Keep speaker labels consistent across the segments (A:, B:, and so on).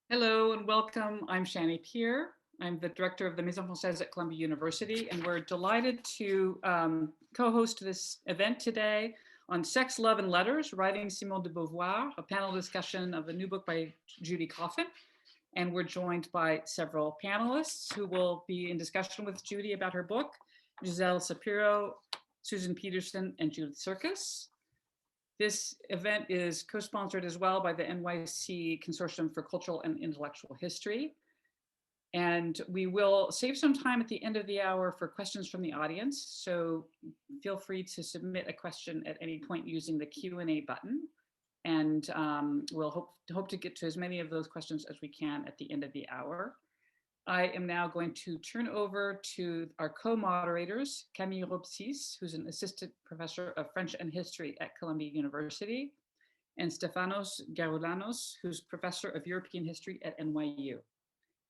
A: Hello and welcome. I'm Shani Pierre. I'm the director of the Maison Française at Columbia University, and we're delighted to co-host this event today on Sex, Love, and Letters, Writing Simone de Beauvoir, a panel discussion of a new book by Judy Coffin. And we're joined by several panelists who will be in discussion with Judy about her book, Gisèle, Sapiro, Susan Pedersen, and Judith Surkis. This event is co-sponsored as well by the NYC Consortium for Cultural and Intellectual History. And we will save some time at the end of the hour for questions from the audience. So feel free to submit a question at any point using the Q&A button. And we'll hope to get to as many of those questions as we can at the end of the hour. I am now going to turn over to our co-moderators, Camille Robcis, who's an assistant professor of French and history at Columbia University, and Stefanos Geroulanos, who's professor of European history at NYU.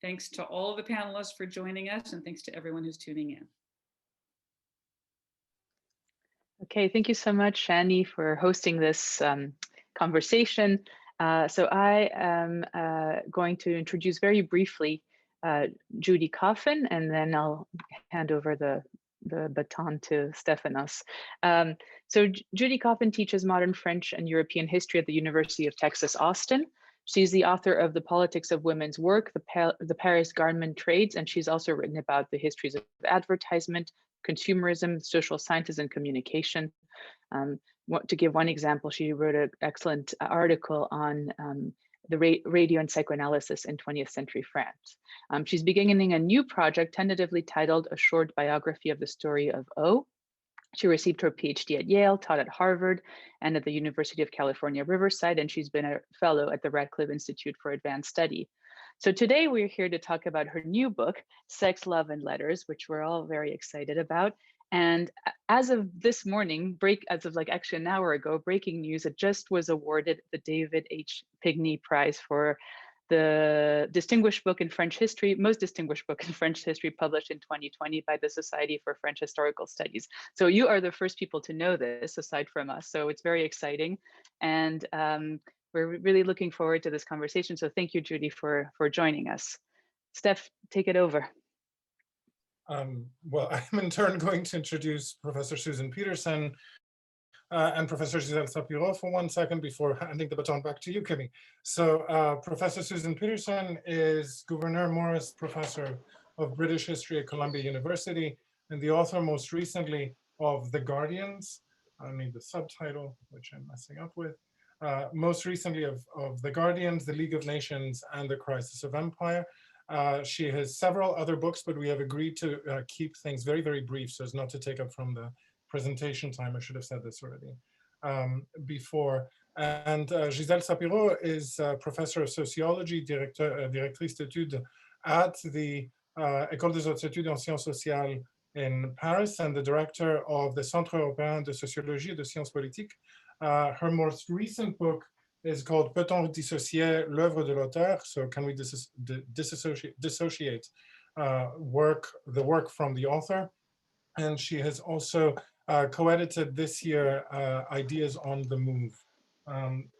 A: Thanks to all of the panelists for joining us, and thanks to everyone who's tuning in.
B: Okay, thank you so much, Shani, for hosting this conversation. So I am going to introduce very briefly Judy Coffin, and then I'll hand over the baton to Stefanos. So Judy Coffin teaches modern French and European history at the University of Texas, Austin. She's the author of The Politics of Women's Work, the Paris Garment Trades, and she's also written about the histories of advertisement, consumerism, social sciences, and communication. To give one example, she wrote an excellent article on the radio and psychoanalysis in 20th century France. She's beginning a new project tentatively titled A Short Biography of the Story of O. She received her PhD at Yale, taught at Harvard and at the University of California, Riverside, and she's been a fellow at the Radcliffe Institute for Advanced Study. So today we're here to talk about her new book, Sex, Love, and Letters, which we're all very excited about. And as of this morning, as of like actually an hour ago, breaking news, it just was awarded the David H. Pigney Prize for the distinguished book in French history, most distinguished book in French history, published in 2020 by the Society for French Historical Studies. So you are the first people to know this aside from us. So it's very exciting. And we're really looking forward to this conversation. So thank you, Judy, for joining us. Steph, take it over.
C: Well, I'm in turn going to introduce Professor Susan Pedersen and Professor Gisèle Sapiro for 1 second before handing the baton back to you, Camille. So Professor Susan Pedersen is Gouverneur Morris Professor of British History at Columbia University and the author most recently of The Guardians. I need the subtitle, which I'm messing up with. Most recently of The Guardians, The League of Nations, and The Crisis of Empire. She has several other books, but we have agreed to keep things very, very brief so as not to take up from the presentation time. I should have said this already before. And Gisèle Sapiro is professor of sociology, directrice d'études at the École des Hautes Études en Sciences Sociales in Paris and the director of the Centre Européen de Sociologie et de Sciences Politiques. Her most recent book is called Peut-on dissocier l'œuvre de l'auteur? So can we dissociate the work from the author? And she has also co-edited this year Ideas on the Move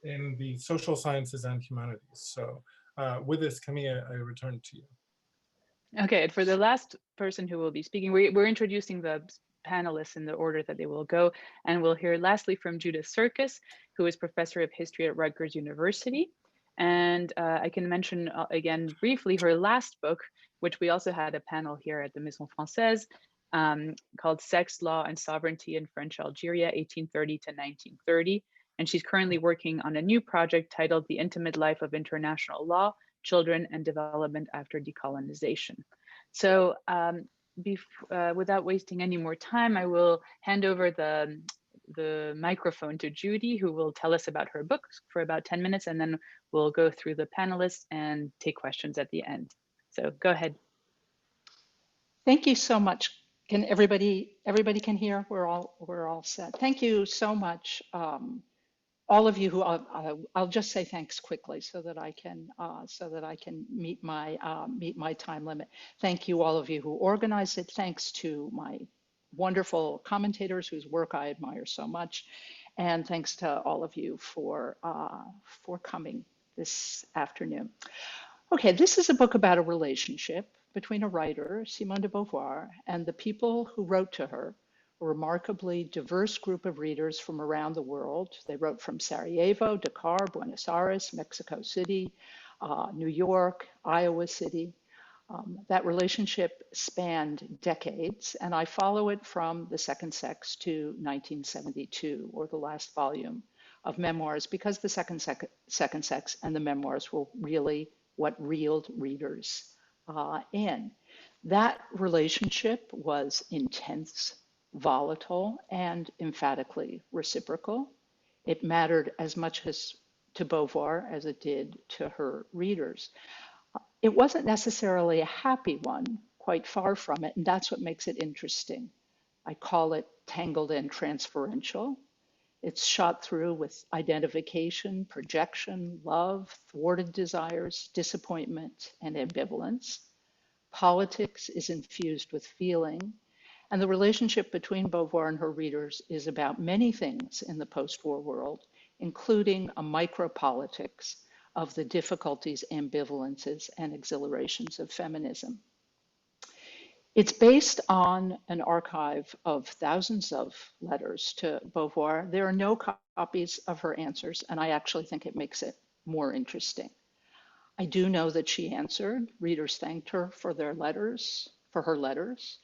C: in the social sciences and humanities. So with this, Camille, I return to you.
B: Okay, for the last person who will be speaking, we're introducing the panelists in the order that they will go. And we'll hear lastly from Judith Surkis, who is professor of history at Rutgers University. And I can mention again briefly her last book, which we also had a panel here at the Maison Française, called Sex, Law, and Sovereignty in French Algeria, 1830 to 1930. And she's currently working on a new project titled The Intimate Life of International Law, Children and Development After Decolonization. So without wasting any more time, I will hand over the microphone to Judy, who will tell us about her book for about 10 minutes, and then we'll go through the panelists and take questions at the end. So go ahead.
D: Thank you so much. Can everybody can hear? We're all set. Thank you so much, all of you who I'll just say thanks quickly so that I can meet my time limit. Thank you all of you who organized it. Thanks to my wonderful commentators whose work I admire so much, and thanks to all of you for coming this afternoon. Okay, this is a book about a relationship between a writer, Simone de Beauvoir, and the people who wrote to her, a remarkably diverse group of readers from around the world. They wrote from Sarajevo, Dakar, Buenos Aires, Mexico City, New York, Iowa City. That relationship spanned decades, and I follow it from The Second Sex to 1972, or the last volume of memoirs, because The Second Sex and the memoirs were really what reeled readers in. That relationship was intense, volatile, and emphatically reciprocal. It mattered as much to Beauvoir as it did to her readers. It wasn't necessarily a happy one, quite far from it, and that's what makes it interesting. I call it tangled and transferential. It's shot through with identification, projection, love, thwarted desires, disappointment, and ambivalence. Politics is infused with feeling, and the relationship between Beauvoir and her readers is about many things in the post-war world, including a micropolitics of the difficulties, ambivalences, and exhilarations of feminism. It's based on an archive of thousands of letters to Beauvoir. There are no copies of her answers, and I actually think it makes it more interesting. I do know that she answered. Readers thanked her for their letters, for her letters,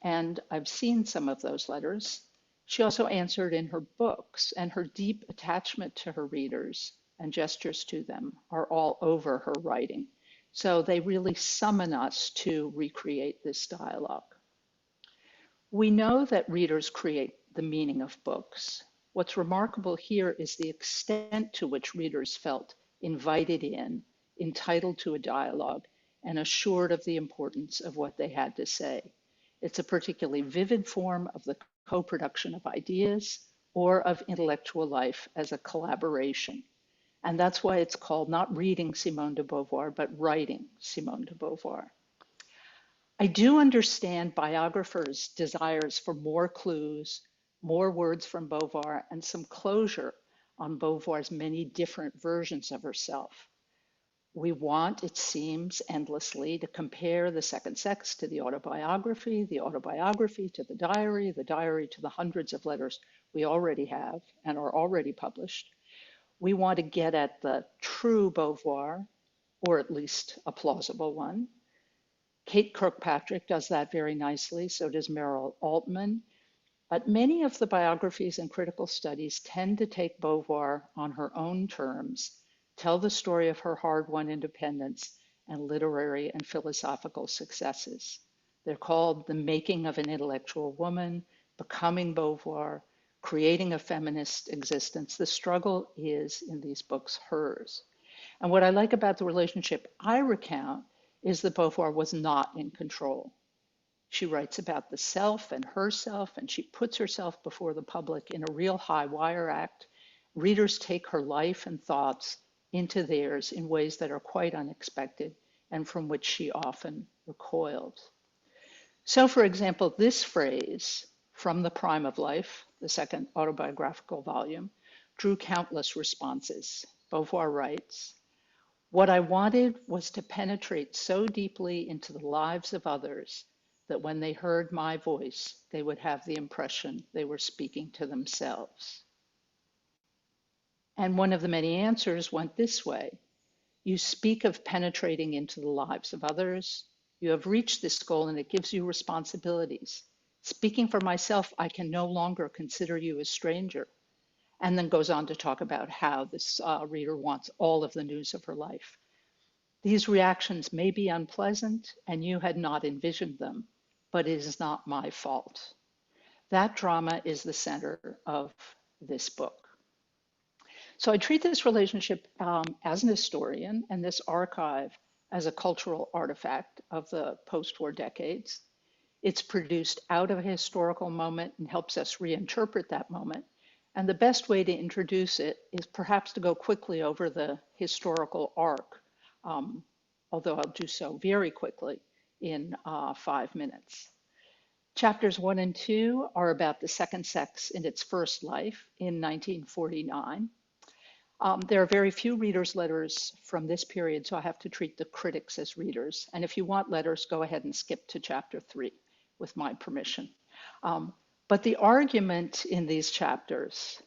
D: and I've seen some of those letters. She also answered in her books, and her deep attachment to her readers and gestures to them are all over her writing. So they really summon us to recreate this dialogue. We know that readers create the meaning of books. What's remarkable here is the extent to which readers felt invited in, entitled to a dialogue, and assured of the importance of what they had to say. It's a particularly vivid form of the co-production of ideas or of intellectual life as a collaboration. And that's why it's called not reading Simone de Beauvoir, but writing Simone de Beauvoir. I do understand biographers' desires for more clues, more words from Beauvoir, and some closure on Beauvoir's many different versions of herself. We want, it seems, endlessly to compare The Second Sex to the autobiography to the diary to the hundreds of letters we already have and are already published. We want to get at the true Beauvoir, or at least a plausible one. Kate Kirkpatrick does that very nicely, so does Meryl Altman. But many of the biographies and critical studies tend to take Beauvoir on her own terms, tell the story of her hard-won independence and literary and philosophical successes. They're called The Making of an Intellectual Woman, Becoming Beauvoir, Creating a Feminist Existence. The struggle is, in these books, hers. And what I like about the relationship I recount is that Beauvoir was not in control. She writes about the self and herself, and she puts herself before the public in a real high wire act. Readers take her life and thoughts into theirs in ways that are quite unexpected and from which she often recoiled. So, for example, this phrase, from the prime of life, the second autobiographical volume, drew countless responses. Beauvoir writes, "What I wanted was to penetrate so deeply into the lives of others that when they heard my voice, they would have the impression they were speaking to themselves." And one of the many answers went this way: "You speak of penetrating into the lives of others. You have reached this goal and it gives you responsibilities. Speaking for myself, I can no longer consider you a stranger." And then goes on to talk about how this reader wants all of the news of her life. "These reactions may be unpleasant and you had not envisioned them, but it is not my fault." That drama is the center of this book. So I treat this relationship as an historian and this archive as a cultural artifact of the post-war decades. It's produced out of a historical moment and helps us reinterpret that moment. And the best way to introduce it is perhaps to go quickly over the historical arc, although I'll do so very quickly in 5 minutes. Chapters 1 and 2 are about the second sex in its first life in 1949. There are very few readers' letters from this period, so I have to treat the critics as readers. And if you want letters, go ahead and skip to chapter 3 with my permission. But the argument in these chapters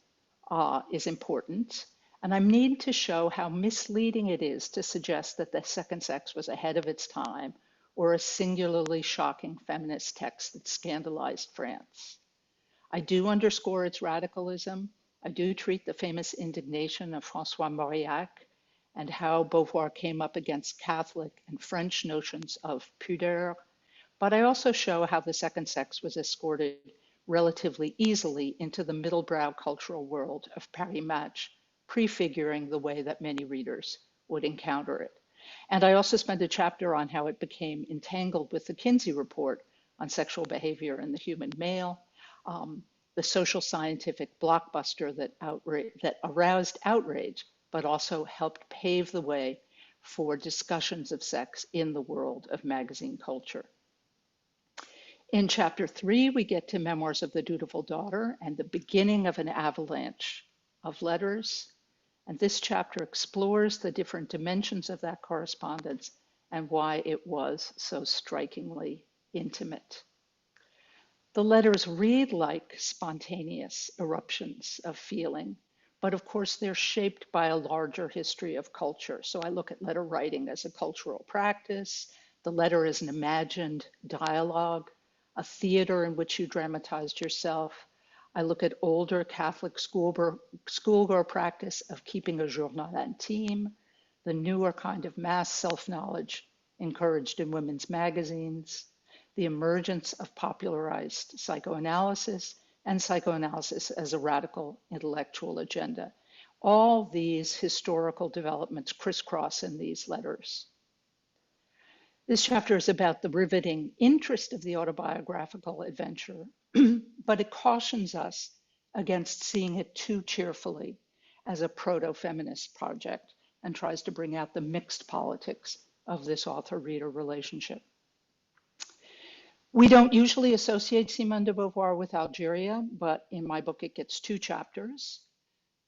D: is important, and I need to show how misleading it is to suggest that the second sex was ahead of its time or a singularly shocking feminist text that scandalized France. I do underscore its radicalism. I do treat the famous indignation of François Mauriac and how Beauvoir came up against Catholic and French notions of pudeur, but I also show how the second sex was escorted relatively easily into the middle-brow cultural world of Paris Match, prefiguring the way that many readers would encounter it. And I also spent a chapter on how it became entangled with the Kinsey report on sexual behavior in the human male, the social scientific blockbuster that aroused outrage, but also helped pave the way for discussions of sex in the world of magazine culture. In chapter 3, we get to Memoirs of the Dutiful Daughter and the beginning of an avalanche of letters. And this chapter explores the different dimensions of that correspondence and why it was so strikingly intimate. The letters read like spontaneous eruptions of feeling, but of course they're shaped by a larger history of culture. So I look at letter writing as a cultural practice. The letter is an imagined dialogue, a theater in which you dramatized yourself. I look at older Catholic schoolgirl practice of keeping a journal intime, the newer kind of mass self-knowledge encouraged in women's magazines, the emergence of popularized psychoanalysis, and psychoanalysis as a radical intellectual agenda. All these historical developments crisscross in these letters. This chapter is about the riveting interest of the autobiographical adventure, but it cautions us against seeing it too cheerfully as a proto-feminist project and tries to bring out the mixed politics of this author-reader relationship. We don't usually associate Simone de Beauvoir with Algeria, but in my book it gets 2 chapters.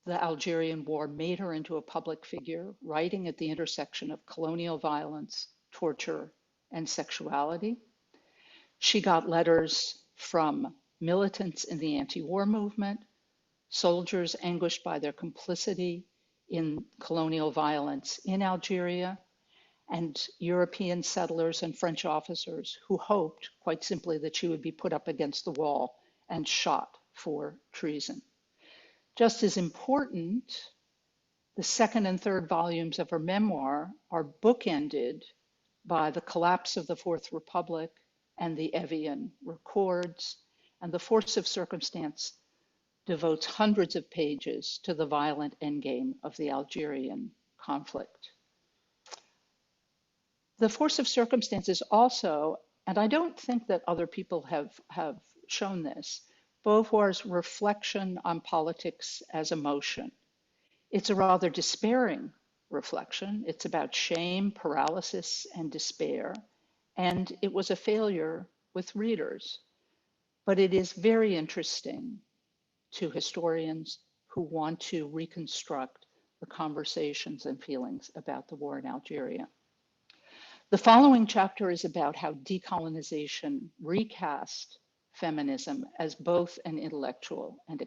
D: The Algerian War made her into a public figure, writing at the intersection of colonial violence, torture, and sexuality. She got letters from militants in the anti-war movement, soldiers anguished by their complicity in colonial violence in Algeria, and European settlers and French officers who hoped, quite simply, that she would be put up against the wall and shot for treason. Just as important, the 2nd and 3rd volumes of her memoir are bookended by the collapse of the Fourth Republic and the Evian Records, and the Force of Circumstance devotes hundreds of pages to the violent endgame of the Algerian conflict. The Force of Circumstance is also, and I don't think that other people have shown this, Beauvoir's reflection on politics as emotion. It's a rather despairing reflection. It's about shame, paralysis, and despair. And it was a failure with readers. But it is very interesting to historians who want to reconstruct the conversations and feelings about the war in Algeria. The following chapter is about how decolonization recast feminism as both an intellectual and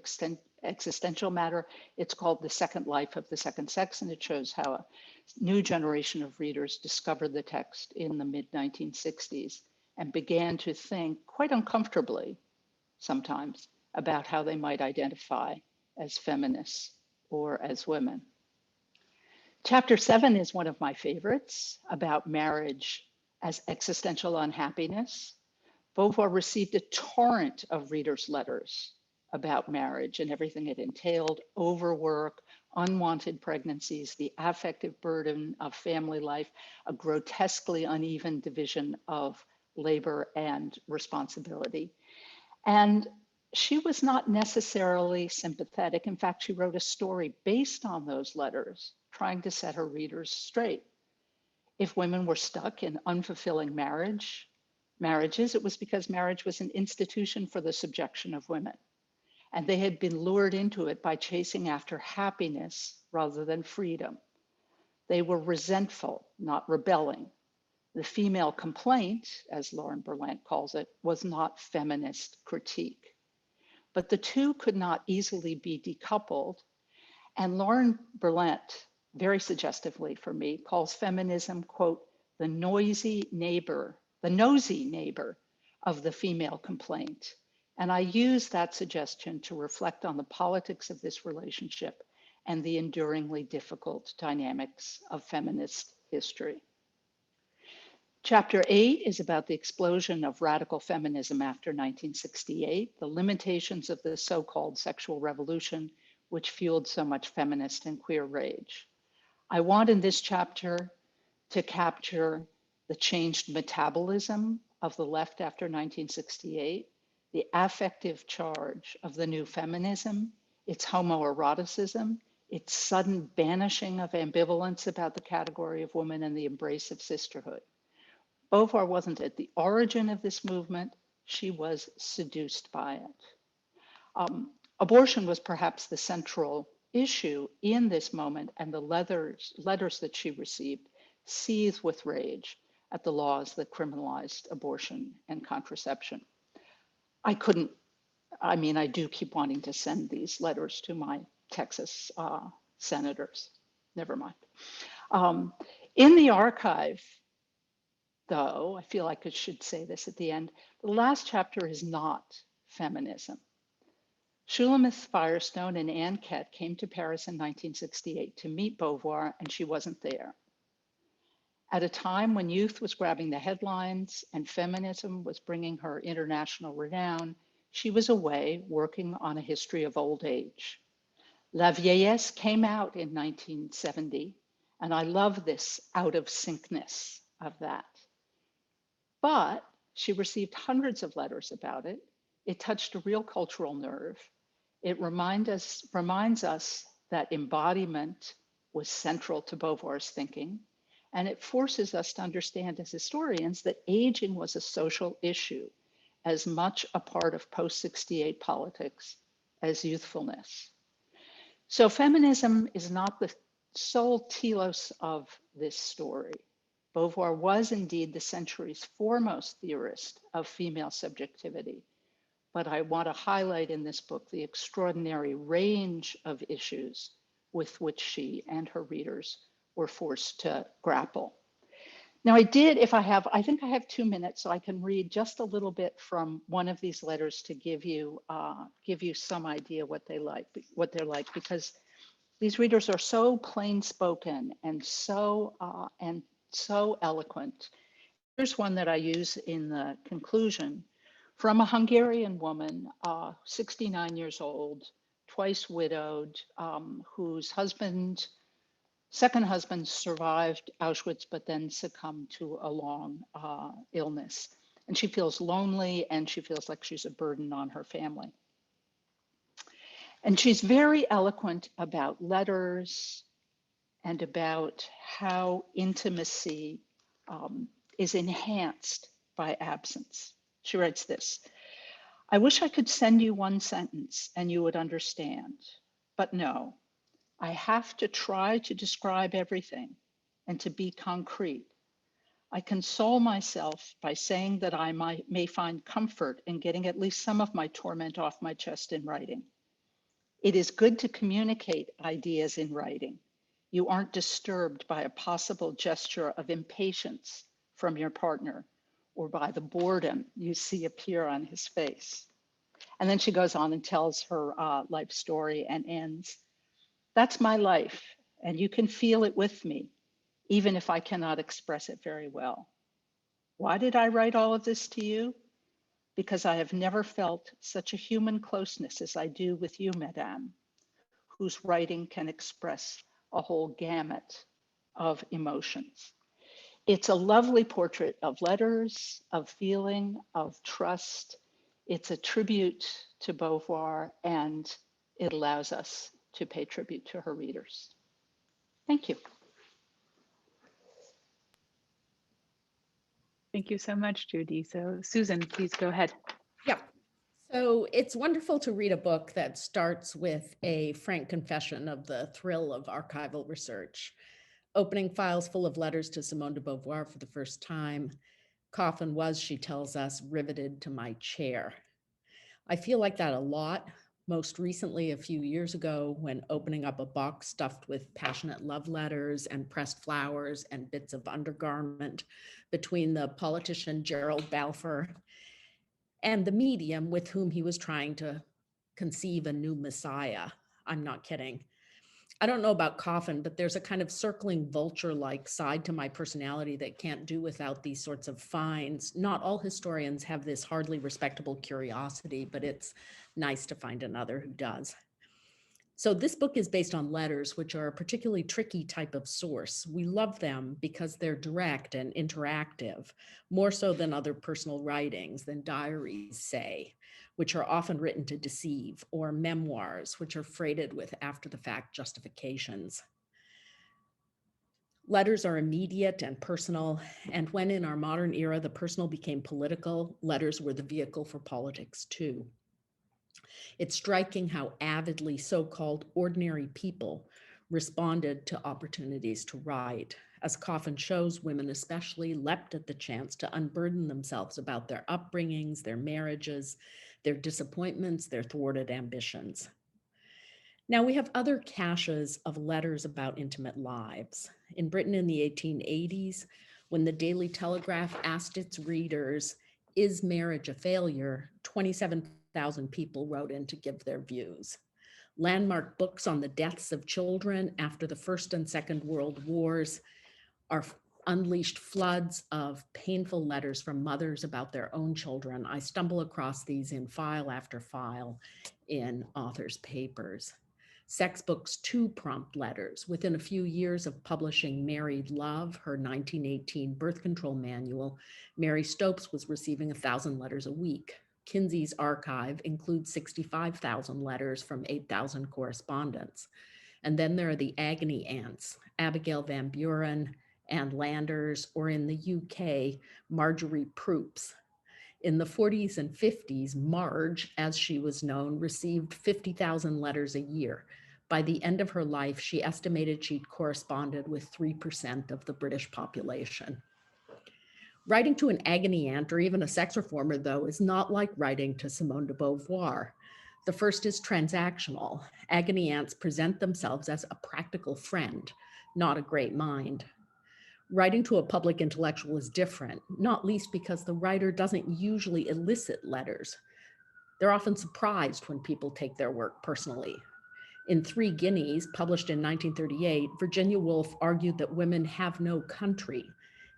D: existential matter. It's called The Second Life of the Second Sex, and it shows how a new generation of readers discovered the text in the mid-1960s and began to think quite uncomfortably sometimes about how they might identify as feminists or as women. Chapter 7 is one of my favorites, about marriage as existential unhappiness. Beauvoir received a torrent of readers' letters about marriage and everything it entailed: overwork, unwanted pregnancies, the affective burden of family life, a grotesquely uneven division of labor and responsibility. And she was not necessarily sympathetic. In fact, she wrote a story based on those letters, trying to set her readers straight. If women were stuck in unfulfilling marriages, it was because marriage was an institution for the subjection of women. and they had been lured into it by chasing after happiness rather than freedom. They were resentful, not rebelling. The female complaint, as Lauren Berlant calls it, was not feminist critique. But the two could not easily be decoupled. And Lauren Berlant, very suggestively for me, calls feminism, quote, the nosy neighbor of the female complaint. And I use that suggestion to reflect on the politics of this relationship and the enduringly difficult dynamics of feminist history. Chapter 8 is about the explosion of radical feminism after 1968, the limitations of the so-called sexual revolution, which fueled so much feminist and queer rage. I want in this chapter to capture the changed metabolism of the left after 1968, the affective charge of the new feminism, its homoeroticism, its sudden banishing of ambivalence about the category of woman and the embrace of sisterhood. Beauvoir wasn't at the origin of this movement, she was seduced by it. Abortion was perhaps the central issue in this moment, and the letters that she received seethed with rage at the laws that criminalized abortion and contraception. I do keep wanting to send these letters to my Texas senators, never mind. In the archive, though, I feel like I should say this at the end, the last chapter is not feminism. Shulamith Firestone and Anne Kett came to Paris in 1968 to meet Beauvoir, and she wasn't there. At a time when youth was grabbing the headlines and feminism was bringing her international renown, she was away working on a history of old age. La Vieillesse came out in 1970, and I love this out of syncness of that. But she received hundreds of letters about it. It touched a real cultural nerve. It reminds us that embodiment was central to Beauvoir's thinking, and it forces us to understand as historians that aging was a social issue, as much a part of post-68 politics as youthfulness. So feminism is not the sole telos of this story. Beauvoir was indeed the century's foremost theorist of female subjectivity, but I want to highlight in this book the extraordinary range of issues with which she and her readers were forced to grapple. Now I think I have 2 minutes, so I can read just a little bit from one of these letters to give you some idea what they're like, because these readers are so plain spoken and so eloquent. Here's one that I use in the conclusion from a Hungarian woman, 69 years old, twice widowed, whose second husband survived Auschwitz, but then succumbed to a long illness. And she feels lonely, and she feels like she's a burden on her family. And she's very eloquent about letters and about how intimacy is enhanced by absence. She writes this: I wish I could send you one sentence and you would understand, but no, I have to try to describe everything and to be concrete. I console myself by saying that I may find comfort in getting at least some of my torment off my chest in writing. It is good to communicate ideas in writing. You aren't disturbed by a possible gesture of impatience from your partner or by the boredom you see appear on his face. And then she goes on and tells her life story and ends. That's my life, and you can feel it with me, even if I cannot express it very well. Why did I write all of this to you? Because I have never felt such a human closeness as I do with you, Madame, whose writing can express a whole gamut of emotions. It's a lovely portrait of letters, of feeling, of trust. It's a tribute to Beauvoir, and it allows us to pay tribute to her readers. Thank you.
B: Thank you so much, Judy. So Susan, please go ahead.
E: Yeah. So it's wonderful to read a book that starts with a frank confession of the thrill of archival research. Opening files full of letters to Simone de Beauvoir for the first time, Coffin was, she tells us, riveted to my chair. I feel like that a lot, most recently a few years ago when opening up a box stuffed with passionate love letters and pressed flowers and bits of undergarment between the politician Gerald Balfour and the medium with whom he was trying to conceive a new messiah. I'm not kidding. I don't know about Coffin, but there's a kind of circling vulture-like side to my personality that can't do without these sorts of finds. Not all historians have this hardly respectable curiosity, but it's nice to find another who does. So this book is based on letters, which are a particularly tricky type of source. We love them because they're direct and interactive, more so than other personal writings, than diaries, say, which are often written to deceive, or memoirs, which are freighted with after-the-fact justifications. Letters are immediate and personal, and when in our modern era the personal became political, letters were the vehicle for politics too. It's striking how avidly so-called ordinary people responded to opportunities to write. As Coffin shows, women especially leapt at the chance to unburden themselves about their upbringings, their marriages, their disappointments, their thwarted ambitions. Now we have other caches of letters about intimate lives. In Britain in the 1880s, when the Daily Telegraph asked its readers, "Is marriage a failure?" 27,000 people wrote in to give their views. Landmark books on the deaths of children after the First and Second World Wars are unleashed floods of painful letters from mothers about their own children. I stumble across these in file after file in authors' papers. Sex books too prompt letters. Within a few years of publishing Married Love, her 1918 birth control manual, Mary Stopes was receiving 1,000 letters a week. Kinsey's archive includes 65,000 letters from 8,000 correspondents. And then there are the agony aunts, Abigail Van Buren, Anne Landers, or in the UK, Marjorie Proops. In the 40s and 50s, Marge, as she was known, received 50,000 letters a year. By the end of her life, she estimated she'd corresponded with 3% of the British population. Writing to an agony aunt or even a sex reformer, though, is not like writing to Simone de Beauvoir. The first is transactional. Agony aunts present themselves as a practical friend, not a great mind. Writing to a public intellectual is different, not least because the writer doesn't usually elicit letters. They're often surprised when people take their work personally. In 3 Guineas, published in 1938, Virginia Woolf argued that women have no country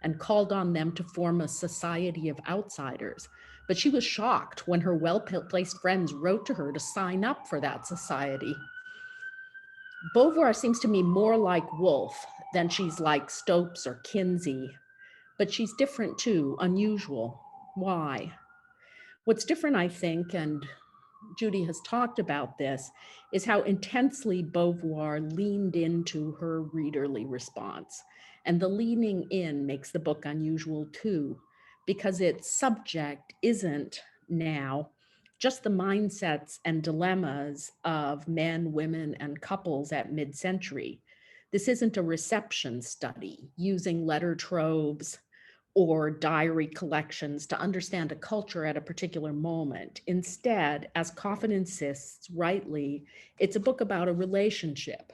E: and called on them to form a society of outsiders. But she was shocked when her well-placed friends wrote to her to sign up for that society. Beauvoir seems to me more like Woolf than she's like Stopes or Kinsey, but she's different too, unusual. Why? What's different, I think, and Judy has talked about this, is how intensely Beauvoir leaned into her readerly response. And the leaning in makes the book unusual too, because its subject isn't now just the mindsets and dilemmas of men, women, and couples at mid-century. This isn't a reception study using letter troves or diary collections to understand a culture at a particular moment. Instead, as Coffin insists rightly, it's a book about a relationship.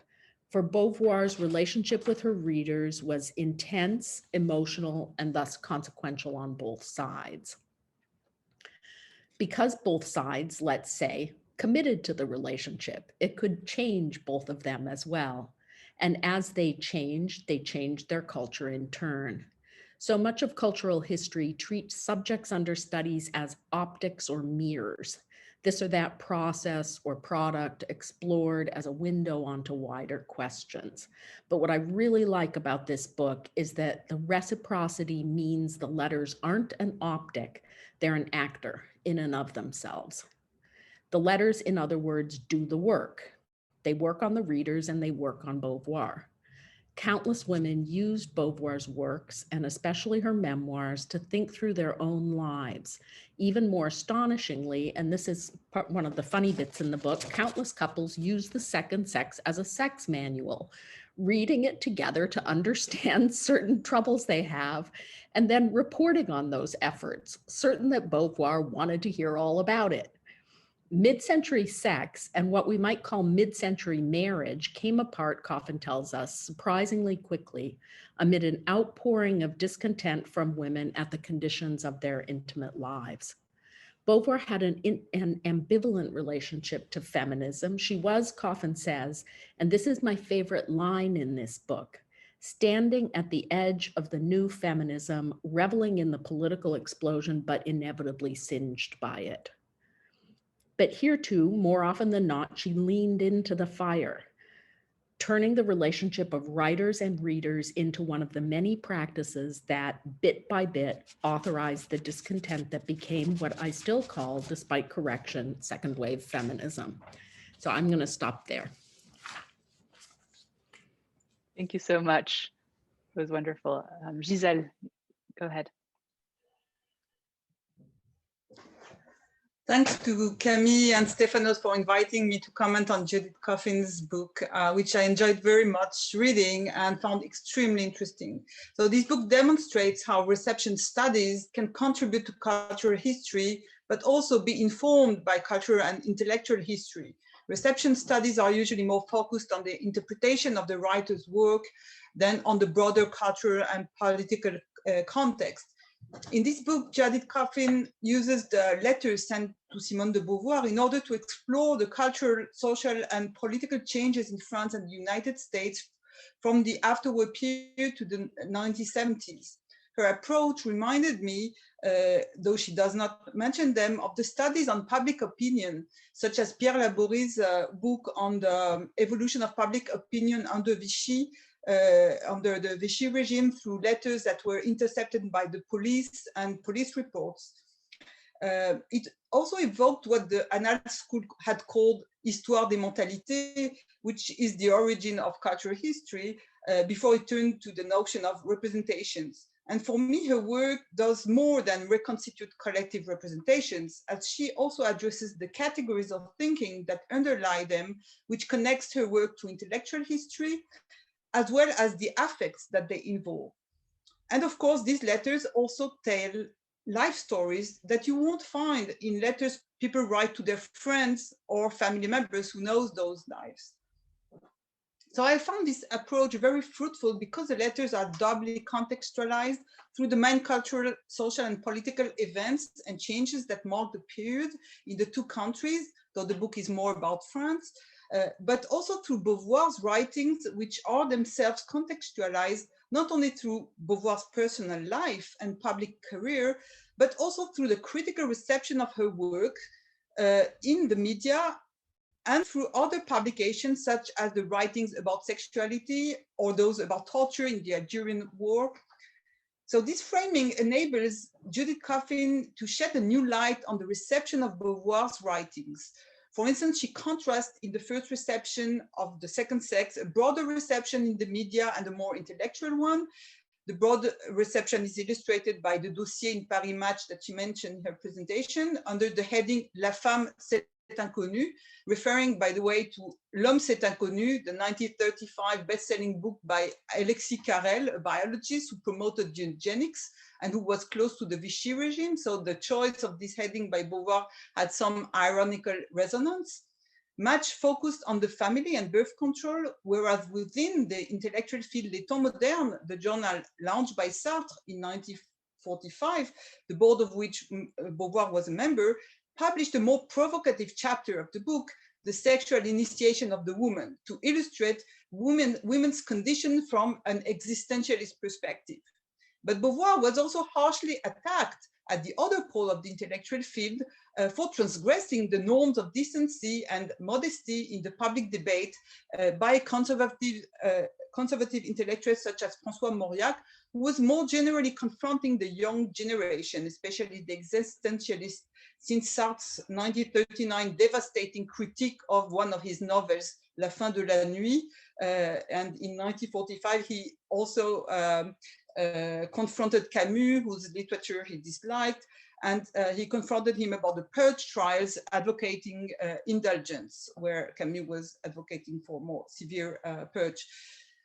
E: For Beauvoir's relationship with her readers was intense, emotional, and thus consequential on both sides. Because both sides, let's say, committed to the relationship, it could change both of them as well. And as they changed their culture in turn. So much of cultural history treats subjects under studies as optics or mirrors, this or that process or product explored as a window onto wider questions. But what I really like about this book is that the reciprocity means the letters aren't an optic, they're an actor in and of themselves. The letters, in other words, do the work. They work on the readers and they work on Beauvoir. countless women used Beauvoir's works, and especially her memoirs, to think through their own lives. Even more astonishingly, and this is one of the funny bits in the book, countless couples use The Second Sex as a sex manual, reading it together to understand certain troubles they have, and then reporting on those efforts, certain that Beauvoir wanted to hear all about it. Mid-century sex and what we might call mid-century marriage came apart, Coffin tells us, surprisingly quickly amid an outpouring of discontent from women at the conditions of their intimate lives. Beauvoir had an ambivalent relationship to feminism. She was, Coffin says, and this is my favorite line in this book, standing at the edge of the new feminism, reveling in the political explosion, but inevitably singed by it. But here too, more often than not, she leaned into the fire, turning the relationship of writers and readers into one of the many practices that, bit by bit, authorized the discontent that became what I still call, despite correction, second wave feminism. So I'm going to stop there.
B: Thank you so much. It was wonderful. Gisèle, go ahead.
F: Thanks to Camille and Stefanos for inviting me to comment on Judith Coffin's book, which I enjoyed very much reading and found extremely interesting. So this book demonstrates how reception studies can contribute to cultural history, but also be informed by cultural and intellectual history. Reception studies are usually more focused on the interpretation of the writer's work than on the broader cultural and political context. In this book, Judith Coffin uses the letters sent to Simone de Beauvoir in order to explore the cultural, social, and political changes in France and the United States from the afterwar period to the 1970s. Her approach reminded me, though she does not mention them, of the studies on public opinion, such as Pierre Labourie's book on the evolution of public opinion under Vichy, under the Vichy regime through letters that were intercepted by the police and police reports. It also evoked what the Annales School had called Histoire des Mentalités, which is the origin of cultural history, before it turned to the notion of representations. And for me, her work does more than reconstitute collective representations, as she also addresses the categories of thinking that underlie them, which connects her work to intellectual history, as well as the affects that they involve. And of course, these letters also tell life stories that you won't find in letters people write to their friends or family members who knows those lives. So I found this approach very fruitful because the letters are doubly contextualized through the main cultural, social, and political events and changes that mark the period in the two countries, though the book is more about France, but also through Beauvoir's writings, which are themselves contextualized not only through Beauvoir's personal life and public career, but also through the critical reception of her work in the media and through other publications such as the writings about sexuality or those about torture in the Algerian War. So this framing enables Judith Coffin to shed a new light on the reception of Beauvoir's writings. For instance, she contrasts in the first reception of The Second Sex, a broader reception in the media and a more intellectual one. The broad reception is illustrated by the dossier in Paris Match that she mentioned in her presentation under the heading La femme c'est inconnu, referring, by the way, to L'homme c'est inconnu, the 1935 best-selling book by Alexis Carrel, a biologist who promoted eugenics and who was close to the Vichy regime. So the choice of this heading by Beauvoir had some ironical resonance. Match focused on the family and birth control, whereas within the intellectual field, Les Temps Modernes, the journal launched by Sartre in 1945, the board of which Beauvoir was a member, published a more provocative chapter of the book, The Sexual Initiation of the Woman, to illustrate women's condition from an existentialist perspective. But Beauvoir was also harshly attacked at the other pole of the intellectual field for transgressing the norms of decency and modesty in the public debate by conservative intellectuals such as François Mauriac, who was more generally confronting the young generation, especially the existentialists, since Sartre's 1939 devastating critique of one of his novels, La fin de la nuit, and in 1945 he also confronted Camus, whose literature he disliked, and he confronted him about the purge trials, advocating indulgence, where Camus was advocating for more severe purge.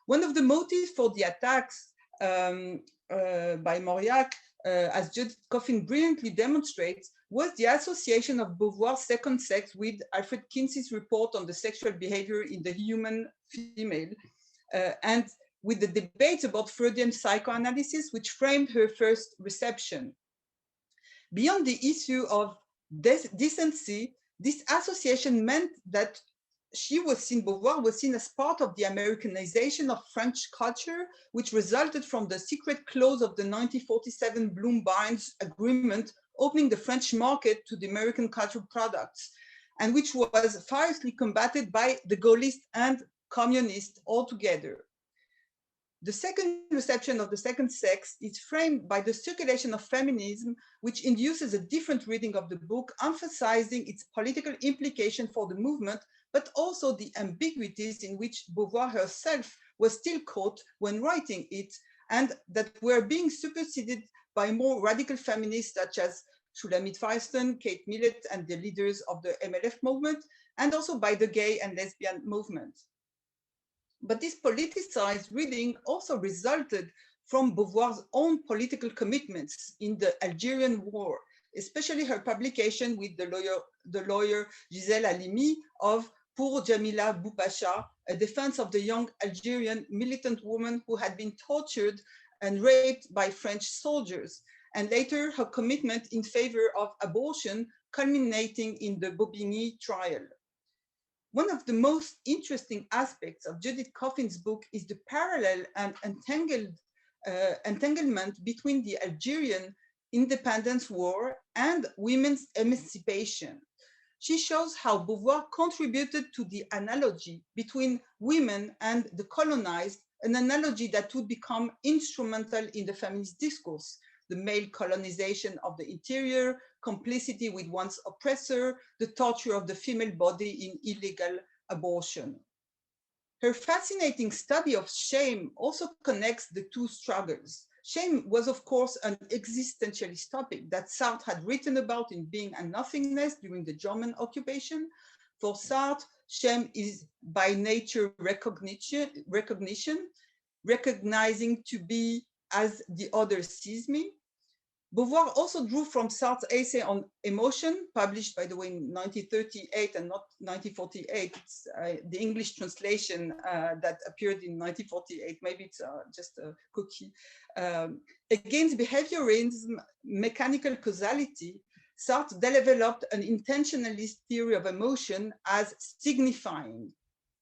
F: One of the motives for the attacks by Mauriac, as Judith Coffin brilliantly demonstrates, was the association of Beauvoir's second sex with Alfred Kinsey's report on the sexual behavior in the human female, and with the debates about Freudian psychoanalysis, which framed her first reception. Beyond the issue of decency, this association meant that Beauvoir was seen as part of the Americanization of French culture, which resulted from the secret clause of the 1947 Bloom-Barnes Agreement, opening the French market to the American cultural products, and which was fiercely combated by the Gaullists and communists altogether. The second reception of the second sex is framed by the circulation of feminism, which induces a different reading of the book, emphasizing its political implication for the movement, but also the ambiguities in which Beauvoir herself was still caught when writing it, and that were being superseded by more radical feminists such as Shulamit Firestone, Kate Millett, and the leaders of the MLF movement, and also by the gay and lesbian movement. But this politicized reading also resulted from Beauvoir's own political commitments in the Algerian War, especially her publication with the lawyer Gisèle Halimi of Pour Jamila Boupacha, a defense of the young Algerian militant woman who had been tortured and raped by French soldiers, and later her commitment in favor of abortion, culminating in the Bobigny trial. One of the most interesting aspects of Judith Coffin's book is the parallel and entanglement between the Algerian independence war and women's emancipation. She shows how Beauvoir contributed to the analogy between women and the colonized, an analogy that would become instrumental in the feminist discourse: the male colonization of the interior, complicity with one's oppressor, the torture of the female body in illegal abortion. Her fascinating study of shame also connects the two struggles. Shame was, of course, an existentialist topic that Sartre had written about in Being and Nothingness during the German occupation. For Sartre, shame is by nature recognition, recognizing to be as the other sees me. Beauvoir also drew from Sartre's essay on emotion, published, by the way, in 1938 and not 1948. It's the English translation that appeared in 1948. Maybe it's just a cookie. Against behaviorism, mechanical causality, Sartre developed an intentionalist theory of emotion as signifying.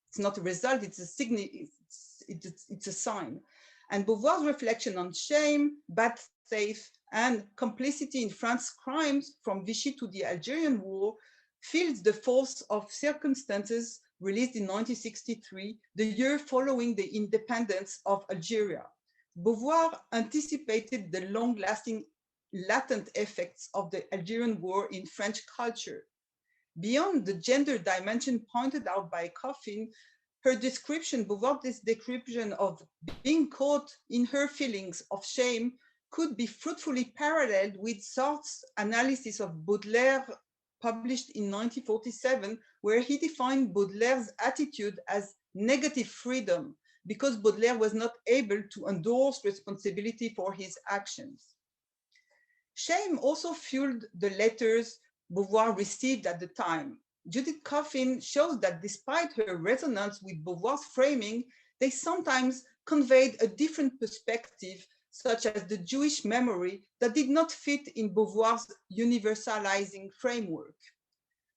F: It's not a result, it's a sign. And Beauvoir's reflection on shame, bad faith, and complicity in France's crimes from Vichy to the Algerian War feels the force of circumstances, released in 1963, the year following the independence of Algeria. Beauvoir anticipated the long-lasting latent effects of the Algerian War in French culture. Beyond the gender dimension pointed out by Coffin, her description, Beauvoir's description of being caught in her feelings of shame, could be fruitfully paralleled with Sartre's analysis of Baudelaire, published in 1947, where he defined Baudelaire's attitude as negative freedom, because Baudelaire was not able to endorse responsibility for his actions. Shame also fueled the letters Beauvoir received at the time. Judith Coffin shows that despite her resonance with Beauvoir's framing, they sometimes conveyed a different perspective, such as the Jewish memory that did not fit in Beauvoir's universalizing framework.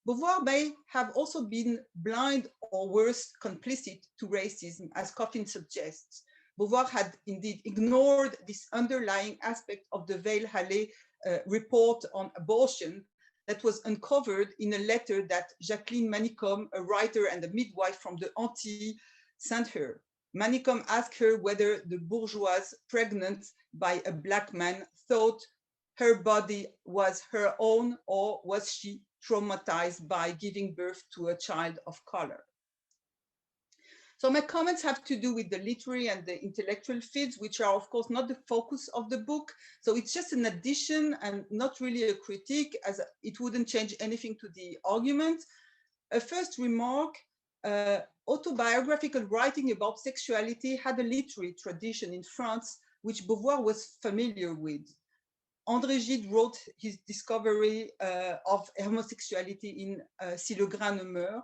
F: Beauvoir may have also been blind or worse, complicit to racism, as Coffin suggests. Beauvoir had indeed ignored this underlying aspect of the Veil-Hallé report on abortion, that was uncovered in a letter that Jacqueline Manicom, a writer and a midwife from the Antilles, sent her. Manicom asked her whether the bourgeoise pregnant by a Black man thought her body was her own, or was she traumatized by giving birth to a child of color. So my comments have to do with the literary and the intellectual fields, which are of course not the focus of the book. So it's just an addition and not really a critique, as it wouldn't change anything to the argument. A first remark, autobiographical writing about sexuality had a literary tradition in France, which Beauvoir was familiar with. André Gide wrote his discovery of homosexuality in Si le grain ne meurt.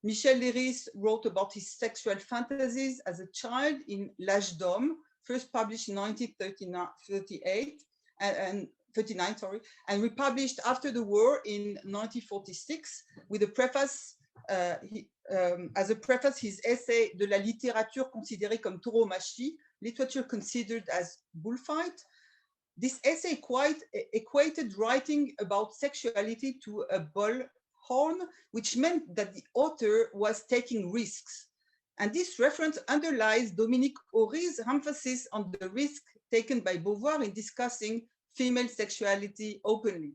F: Michel Léris wrote about his sexual fantasies as a child in L'Âge d'Homme, first published in 1938 and 39, sorry, and republished after the war in 1946 with a preface, as a preface, his essay De la littérature considérée comme tauromachie, literature considered as bullfight. This essay quite equated writing about sexuality to a bullhorn, which meant that the author was taking risks. And this reference underlies Dominique Horry's emphasis on the risk taken by Beauvoir in discussing female sexuality openly.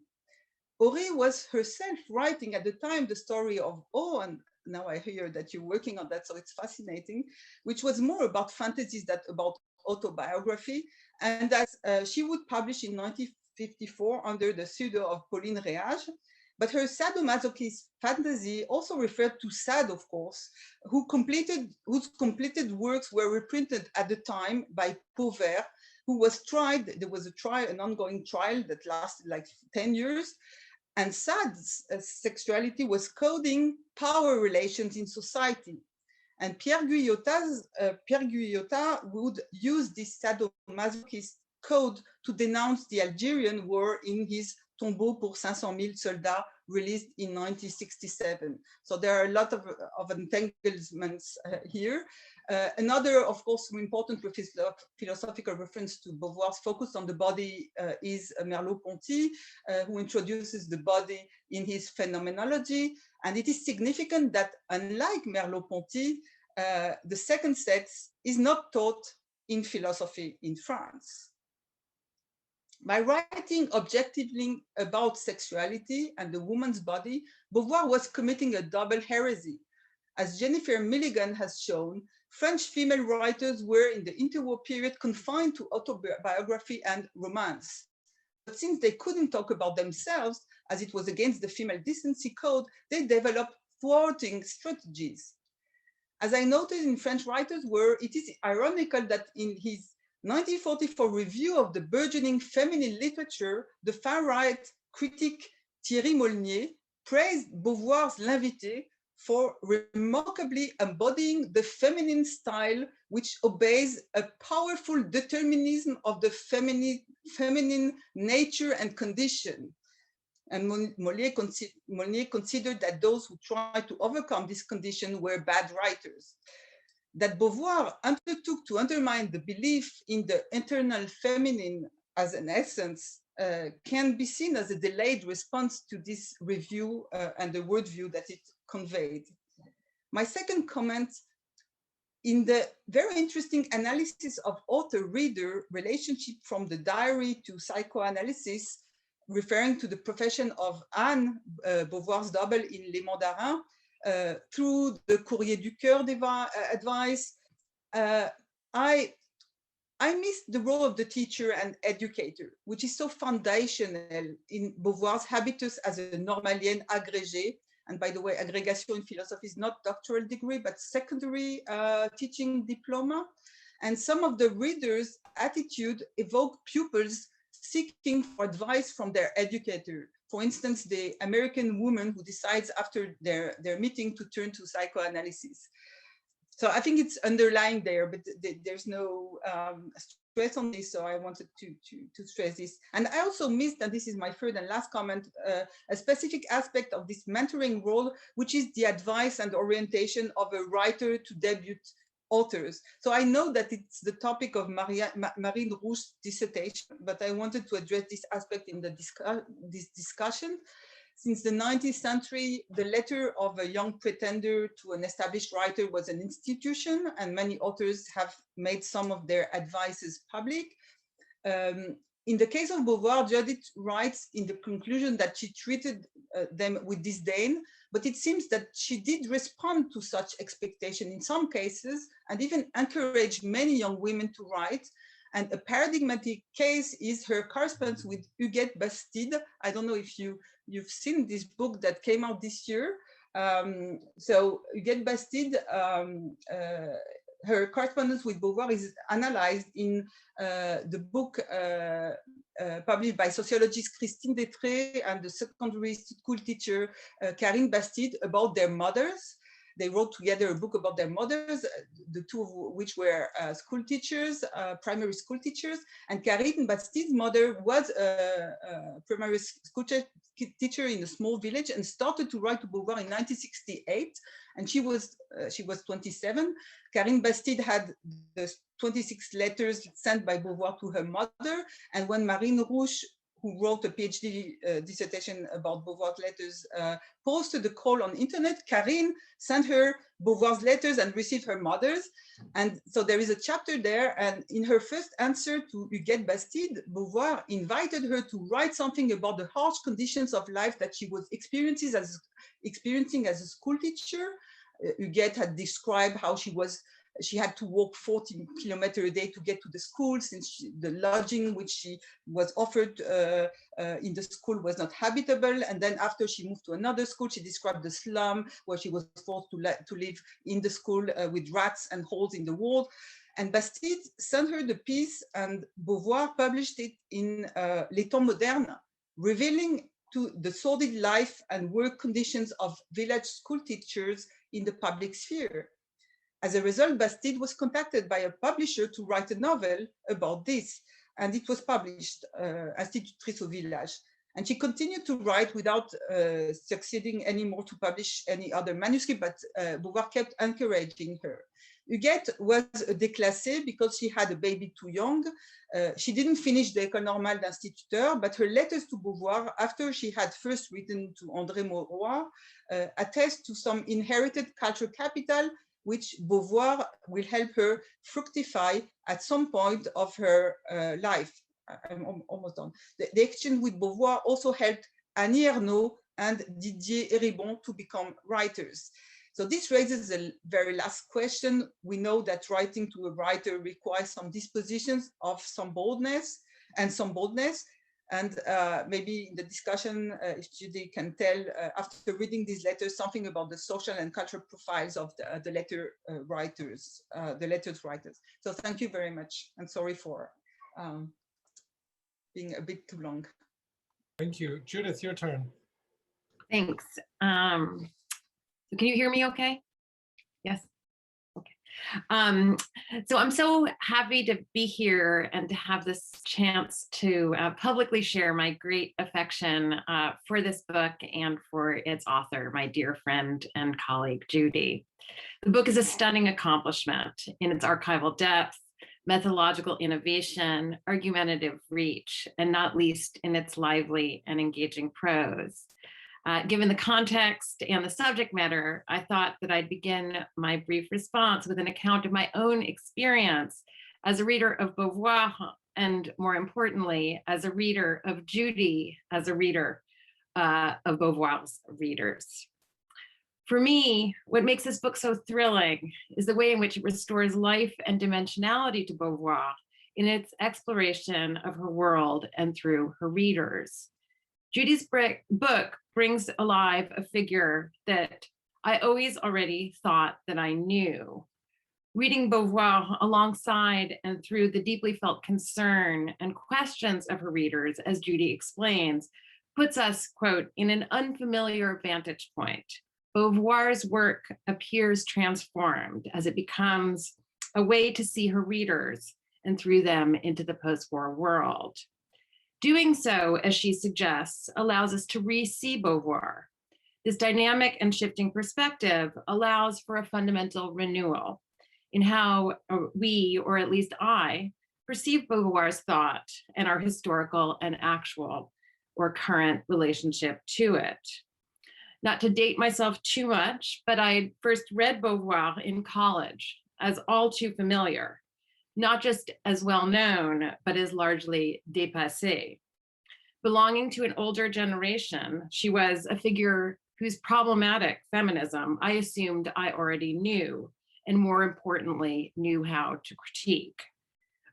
F: Horry was herself writing at the time the story of Oh, and now I hear that you're working on that, so it's fascinating, which was more about fantasies than about autobiography, and that she would publish in 1954 under the pseudo of Pauline Réage. But her sadomasochist fantasy also referred to Sade, of course, whose completed works were reprinted at the time by Pauvert, who was tried. There was a trial, an ongoing trial that lasted like 10 years. And Sade's sexuality was coding power relations in society. And Pierre Guyotat would use this sadomasochist code to denounce the Algerian war in his Tombeau pour 500,000 soldats, released in 1967. So there are a lot of entanglements here. Another, of course, important philosophical reference to Beauvoir's focus on the body is Merleau-Ponty, who introduces the body in his phenomenology. And it is significant that, unlike Merleau-Ponty, the second sex is not taught in philosophy in France. By writing objectively about sexuality and the woman's body, Beauvoir was committing a double heresy. As Jennifer Milligan has shown, French female writers were in the interwar period confined to autobiography and romance. But since they couldn't talk about themselves, as it was against the female decency code, they developed thwarting strategies. As I noted in French writers' work, it is ironical that in his 1944 review of the burgeoning feminine literature, the far-right critic Thierry Molnier praised Beauvoir's L'Invité for remarkably embodying the feminine style, which obeys a powerful determinism of the feminine nature and condition. And Molnier considered that those who tried to overcome this condition were bad writers. That Beauvoir undertook to undermine the belief in the internal feminine as an essence can be seen as a delayed response to this review and the worldview that it conveyed. My second comment, in the very interesting analysis of author-reader relationship from the diary to psychoanalysis, referring to the profession of Anne, Beauvoir's double in Les Mandarins, through the Courrier du Cœur advice, I missed the role of the teacher and educator, which is so foundational in Beauvoir's habitus as a normalienne agrégée. And by the way, agrégation in philosophy is not doctoral degree, but secondary teaching diploma. And some of the readers' attitude evoke pupils seeking for advice from their educator. For instance, the American woman who decides after their meeting to turn to psychoanalysis. So I think it's underlying there, but there's no stress on this, so I wanted to stress this. And I also missed, and this is my third and last comment, a specific aspect of this mentoring role, which is the advice and orientation of a writer to debut authors. So I know that it's the topic of Marine Rouge's dissertation, but I wanted to address this aspect in this discussion. Since the 19th century, the letter of a young pretender to an established writer was an institution, and many authors have made some of their advices public. In the case of Beauvoir, Judith writes in the conclusion that she treated them with disdain, but it seems that she did respond to such expectation in some cases and even encouraged many young women to write. And a paradigmatic case is her correspondence with Huguette Bastide. I don't know if you've seen this book that came out this year. So Huguette Bastide, her correspondence with Beauvoir is analyzed in the book published by sociologist Christine Détré and the secondary school teacher Karine Bastide about their mothers. They wrote together a book about their mothers, the two of which were school teachers, primary school teachers. And Karine Bastide's mother was a primary school teacher in a small village and started to write to Beauvoir in 1968. And she was 27. Karine Bastide had the 26 letters sent by Beauvoir to her mother. And when Marine Rouche, who wrote a PhD dissertation about Beauvoir's letters, posted a call on internet, Karine sent her Beauvoir's letters and received her mother's. And so there is a chapter there. And in her first answer to Huguette Bastide, Beauvoir invited her to write something about the harsh conditions of life that she was experiencing as a school teacher. Huguette had described how she had to walk 40 kilometers a day to get to the school, since the lodging which she was offered in the school was not habitable. And then after she moved to another school, she described the slum where she was forced to live in the school with rats and holes in the wall. And Bastide sent her the piece, and Beauvoir published it in Les Temps Modernes, revealing to the sordid life and work conditions of village school teachers in the public sphere. As a result, Bastide was contacted by a publisher to write a novel about this, and it was published, Institutrice au Village. And she continued to write without succeeding anymore to publish any other manuscript, but Beauvoir kept encouraging her. Huguette was a déclassée because she had a baby too young. She didn't finish the École Normale d'Instituteur, but her letters to Beauvoir, after she had first written to André Mauroy, attest to some inherited cultural capital which Beauvoir will help her fructify at some point of her life. I'm almost done. The exchange with Beauvoir also helped Annie Ernaux and Didier Eribon to become writers. So this raises a very last question. We know that writing to a writer requires some dispositions of some boldness. And maybe in the discussion, if Judy can tell, after reading these letters, something about the social and cultural profiles of the letters writers. So thank you very much, and sorry for being a bit too long.
C: Thank you. Judith, your turn.
G: Thanks. So can you hear me okay? Yes. So I'm so happy to be here and to have this chance to publicly share my great affection for this book and for its author, my dear friend and colleague, Judy. The book is a stunning accomplishment in its archival depth, methodological innovation, argumentative reach, and not least in its lively and engaging prose. Given the context and the subject matter, I thought that I'd begin my brief response with an account of my own experience as a reader of Beauvoir, and more importantly, as a reader of Judy, as a reader of Beauvoir's readers. For me, what makes this book so thrilling is the way in which it restores life and dimensionality to Beauvoir in its exploration of her world and through her readers. Judy's book brings alive a figure that I always already thought that I knew. Reading Beauvoir alongside and through the deeply felt concern and questions of her readers, as Judy explains, puts us, quote, in an unfamiliar vantage point. Beauvoir's work appears transformed as it becomes a way to see her readers and through them into the post-war world. Doing so, as she suggests, allows us to re-see Beauvoir. This dynamic and shifting perspective allows for a fundamental renewal in how we, or at least I, perceive Beauvoir's thought and our historical and actual or current relationship to it. Not to date myself too much, but I first read Beauvoir in college as all too familiar, not just as well known, but as largely dépassée. Belonging to an older generation, she was a figure whose problematic feminism I assumed I already knew, and more importantly, knew how to critique.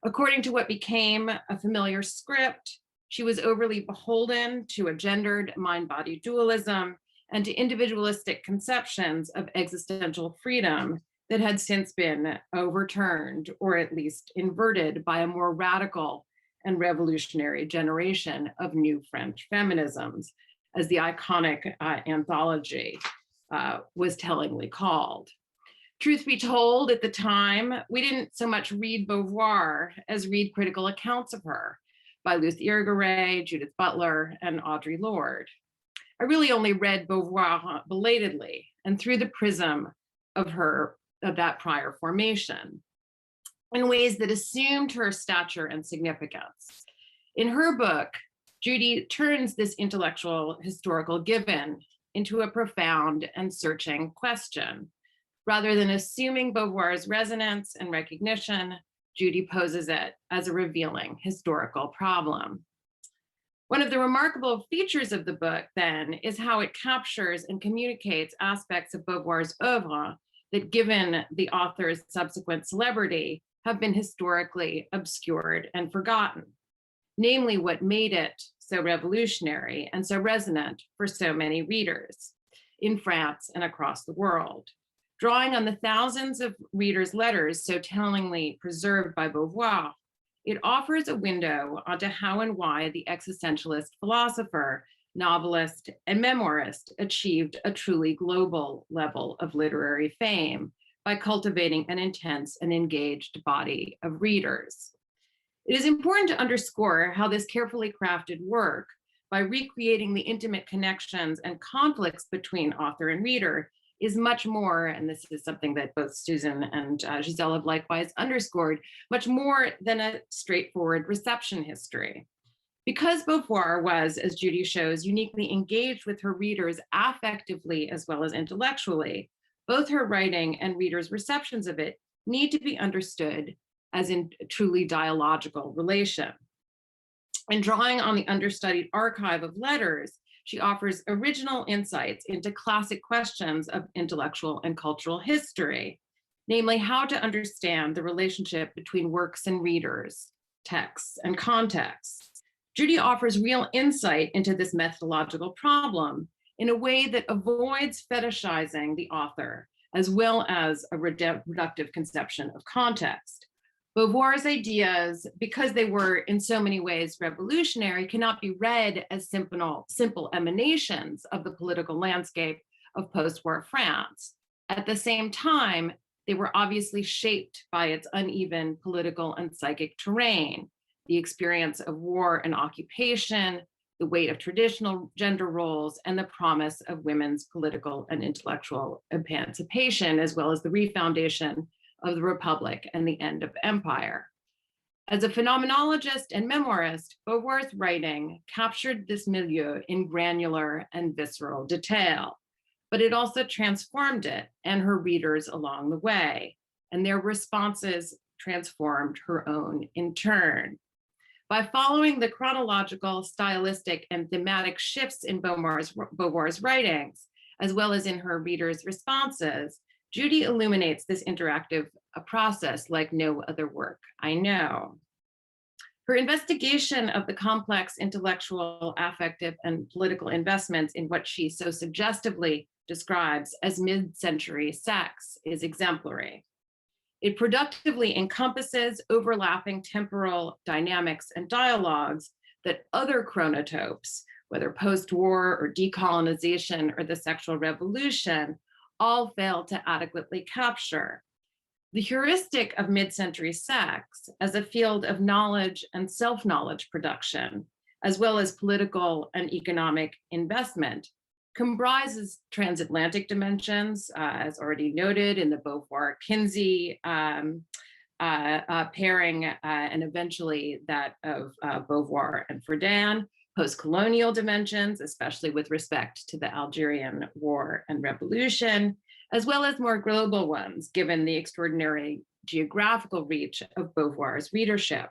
G: According to what became a familiar script, she was overly beholden to a gendered mind-body dualism and to individualistic conceptions of existential freedom that had since been overturned, or at least inverted, by a more radical and revolutionary generation of new French feminisms, as the iconic anthology was tellingly called. Truth be told, at the time, we didn't so much read Beauvoir as read critical accounts of her by Luce Irigaray, Judith Butler, and Audre Lorde. I really only read Beauvoir belatedly and through the prism of that prior formation, in ways that assumed her stature and significance. In her book, Judy turns this intellectual historical given into a profound and searching question. Rather than assuming Beauvoir's resonance and recognition, Judy poses it as a revealing historical problem. One of the remarkable features of the book, then, is how it captures and communicates aspects of Beauvoir's oeuvre that, given the author's subsequent celebrity, have been historically obscured and forgotten, namely what made it so revolutionary and so resonant for so many readers in France and across the world. Drawing on the thousands of readers' letters so tellingly preserved by Beauvoir, it offers a window onto how and why the existentialist philosopher, novelist, and memoirist achieved a truly global level of literary fame by cultivating an intense and engaged body of readers. It is important to underscore how this carefully crafted work, by recreating the intimate connections and conflicts between author and reader, is much more, and this is something that both Susan and Gisèle have likewise underscored, much more than a straightforward reception history. Because Beauvoir was, as Judy shows, uniquely engaged with her readers affectively as well as intellectually, both her writing and readers' receptions of it need to be understood as in truly dialogical relation. In drawing on the understudied archive of letters, she offers original insights into classic questions of intellectual and cultural history, namely how to understand the relationship between works and readers, texts and contexts. Judy offers real insight into this methodological problem in a way that avoids fetishizing the author, as well as a reductive conception of context. Beauvoir's ideas, because they were in so many ways revolutionary, cannot be read as simple emanations of the political landscape of post-war France. At the same time, they were obviously shaped by its uneven political and psychic terrain, the experience of war and occupation, the weight of traditional gender roles, and the promise of women's political and intellectual emancipation, as well as the refoundation of the Republic and the end of empire. As a phenomenologist and memoirist, Beauvoir's writing captured this milieu in granular and visceral detail, but it also transformed it and her readers along the way, and their responses transformed her own in turn. By following the chronological, stylistic, and thematic shifts in Beauvoir's writings, as well as in her readers' responses, Judy illuminates this interactive process like no other work I know. Her investigation of the complex intellectual, affective, and political investments in what she so suggestively describes as mid-century sex is exemplary. It productively encompasses overlapping temporal dynamics and dialogues that other chronotopes, whether post-war or decolonization or the sexual revolution, all fail to adequately capture. The heuristic of mid-century sex as a field of knowledge and self-knowledge production, as well as political and economic investment, comprises transatlantic dimensions, as already noted in the Beauvoir-Kinsey pairing, and eventually that of Beauvoir and Fraudt, post-colonial dimensions, especially with respect to the Algerian War and Revolution, as well as more global ones, given the extraordinary geographical reach of Beauvoir's readership.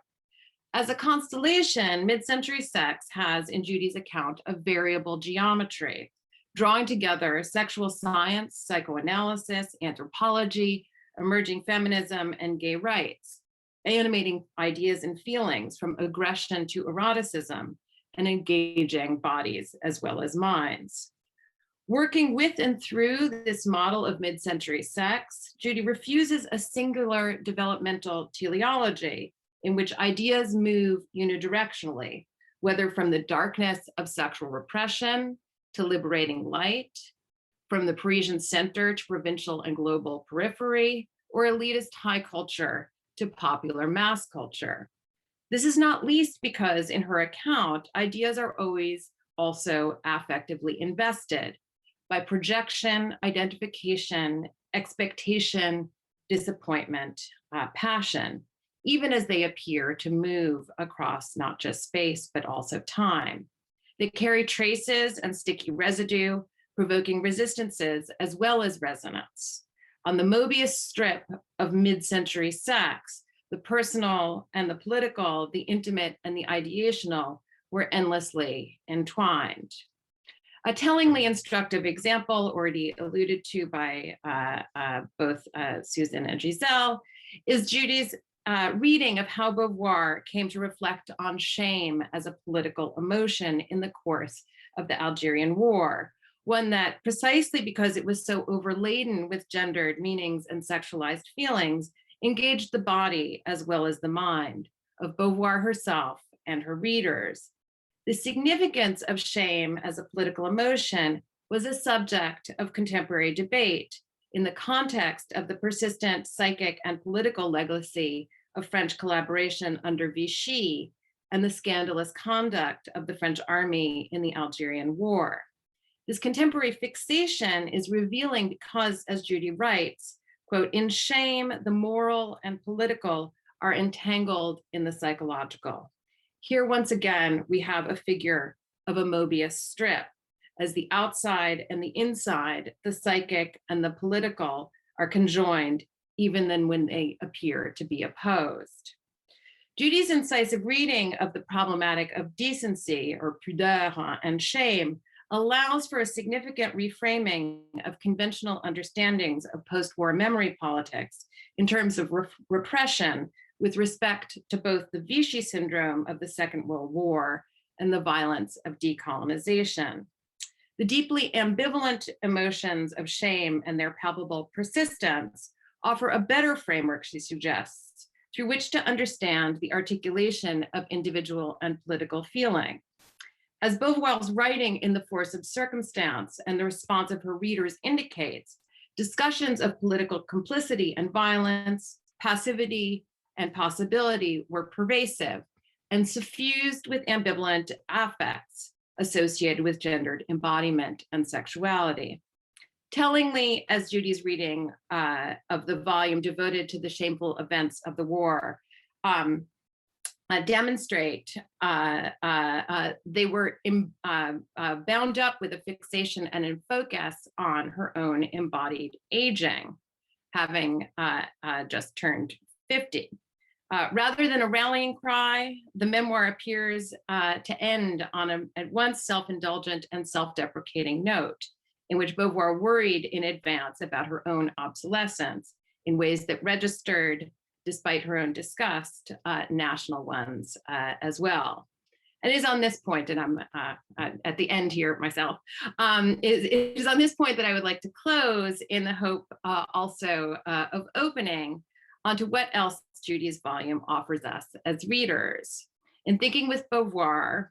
G: As a constellation, mid-century sex has, in Judy's account, a variable geometry, drawing together sexual science, psychoanalysis, anthropology, emerging feminism, and gay rights, animating ideas and feelings from aggression to eroticism, and engaging bodies as well as minds. Working with and through this model of mid-century sex, Judy refuses a singular developmental teleology in which ideas move unidirectionally, whether from the darkness of sexual repression to liberating light, from the Parisian center to provincial and global periphery, or elitist high culture to popular mass culture. This is not least because in her account, ideas are always also affectively invested by projection, identification, expectation, disappointment, passion, even as they appear to move across not just space, but also time. They carry traces and sticky residue, provoking resistances as well as resonance. On the Mobius strip of mid-century sex, the personal and the political, the intimate and the ideational were endlessly entwined. A tellingly instructive example, already alluded to by both Susan and Gisèle, is Judy's reading of how Beauvoir came to reflect on shame as a political emotion in the course of the Algerian War, one that, precisely because it was so overladen with gendered meanings and sexualized feelings, engaged the body as well as the mind of Beauvoir herself and her readers. The significance of shame as a political emotion was a subject of contemporary debate in the context of the persistent psychic and political legacy of French collaboration under Vichy and the scandalous conduct of the French army in the Algerian War. This contemporary fixation is revealing because, as Judy writes, quote, "In shame, the moral and political are entangled in the psychological." Here, once again, we have a figure of a Mobius strip, as the outside and the inside, the psychic and the political, are conjoined, even then when they appear to be opposed. Judy's incisive reading of the problematic of decency, or pudeur, and shame allows for a significant reframing of conventional understandings of post-war memory politics in terms of repression with respect to both the Vichy syndrome of the Second World War and the violence of decolonization. The deeply ambivalent emotions of shame and their palpable persistence offer a better framework, she suggests, through which to understand the articulation of individual and political feeling. As Beauvoir's writing in The Force of Circumstance and the response of her readers indicates, discussions of political complicity and violence, passivity, and possibility were pervasive and suffused with ambivalent affects associated with gendered embodiment and sexuality. Tellingly, as Judy's reading of the volume devoted to the shameful events of the war demonstrate, they were bound up with a fixation and a focus on her own embodied aging, having just turned 50. Rather than a rallying cry, the memoir appears to end on an at once self-indulgent and self-deprecating note, in which Beauvoir worried in advance about her own obsolescence in ways that registered, despite her own disgust, national ones as well. It is on this point, and I'm at the end here myself, it is on this point that I would like to close in the hope also of opening onto what else Judy's volume offers us as readers. In thinking with Beauvoir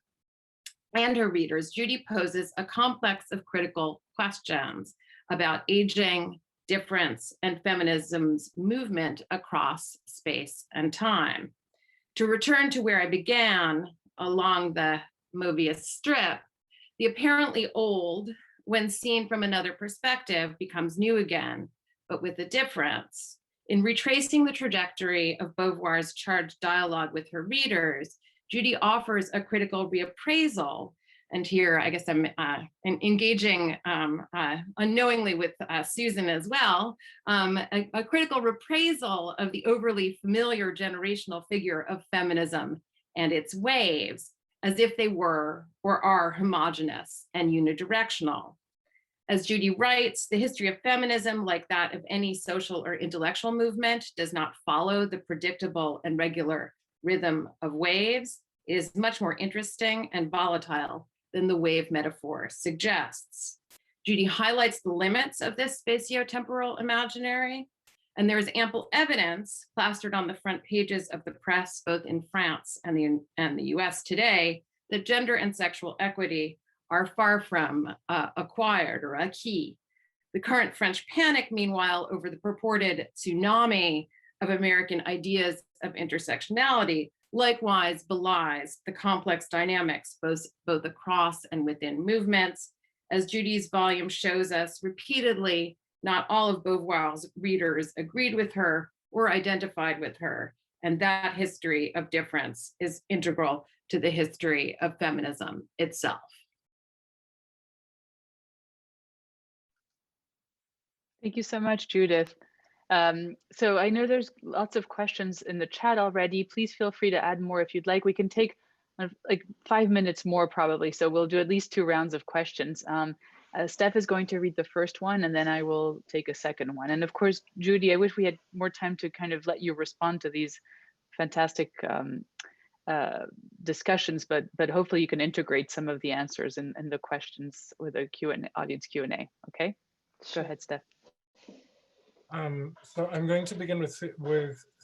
G: and her readers, Judy poses a complex of critical questions about aging, difference, and feminism's movement across space and time. To return to where I began, along the Mobius strip, the apparently old, when seen from another perspective, becomes new again, but with a difference. In retracing the trajectory of Beauvoir's charged dialogue with her readers, Judy offers a critical reappraisal, and here I guess I'm engaging unknowingly with Susan as well, a critical reappraisal of the overly familiar generational figure of feminism and its waves, as if they were or are homogenous and unidirectional. As Judy writes, the history of feminism, like that of any social or intellectual movement, does not follow the predictable and regular rhythm of waves. It is much more interesting and volatile than the wave metaphor suggests. Judy highlights the limits of this spatiotemporal imaginary, and there is ample evidence plastered on the front pages of the press, both in France and the US today, that gender and sexual equity are far from acquired or acquis. The current French panic, meanwhile, over the purported tsunami of American ideas of intersectionality likewise belies the complex dynamics both across and within movements. As Judy's volume shows us repeatedly, not all of Beauvoir's readers agreed with her or identified with her, and that history of difference is integral to the history of feminism itself.
B: Thank you so much, Judith. So I know there's lots of questions in the chat already. Please feel free to add more if you'd like. We can take like 5 minutes more probably, so we'll do at least 2 rounds of questions. Steph is going to read the first one, and then I will take a second one. And of course, Judy, I wish we had more time to kind of let you respond to these fantastic discussions, but hopefully you can integrate some of the answers in the questions with a audience Q&A. Okay, go ahead, Steph.
C: So I'm going to begin with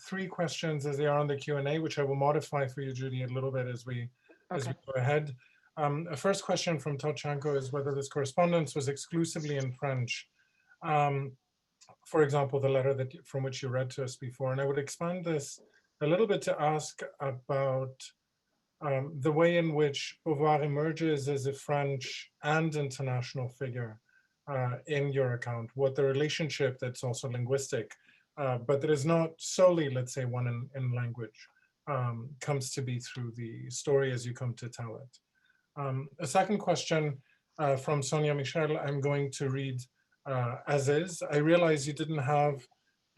C: 3 questions as they are on the Q&A, which I will modify for you, Judy, a little bit as we go ahead. A first question from Tochanko is whether this correspondence was exclusively in French. For example, the letter from which you read to us before. And I would expand this a little bit to ask about the way in which Beauvoir emerges as a French and international figure in your account, what the relationship that's also linguistic, but that is not solely, let's say, one in language, comes to be through the story as you come to tell it. A second question from Sonia Michel, I'm going to read as is. I realize you didn't have